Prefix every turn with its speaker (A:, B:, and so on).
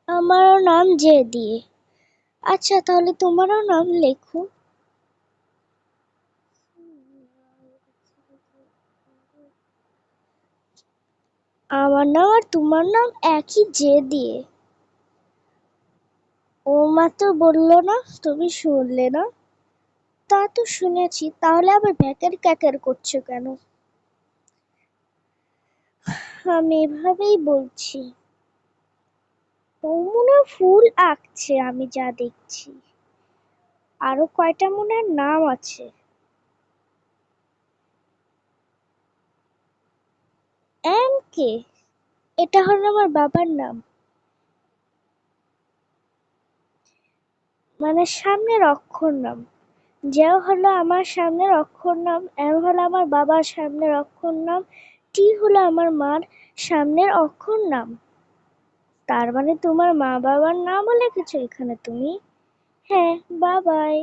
A: আমারও নাম জে দিয়ে। আচ্ছা, তাহলে তোমারও নাম লেখো। আমার নাম আর তোমার নাম একই, জে দিয়ে। ও মাত্র বললো না, তুমি শুনলে না? তা তো শুনেছি, তাহলে আবার ভ্যাকের ক্যাকের করছো কেন? আমি এভাবেই বলছি। ও মনে হয় ফুল আঁকছে, আমি যা দেখছি। আরো কয়টা মনে হয় নাম আছে। M K? এটা হলো আমার বাবার নাম, মানে সামনের অক্ষর নাম। যে হলো আমার সামনের অক্ষর নাম, এম হলো আমার বাবার সামনের অক্ষর নাম, টি হলো আমার মার সামনের অক্ষর নাম। তার মানে তোমার মা বাবার নামও লিখেছো এখানে তুমি? হ্যাঁ, বাবাই।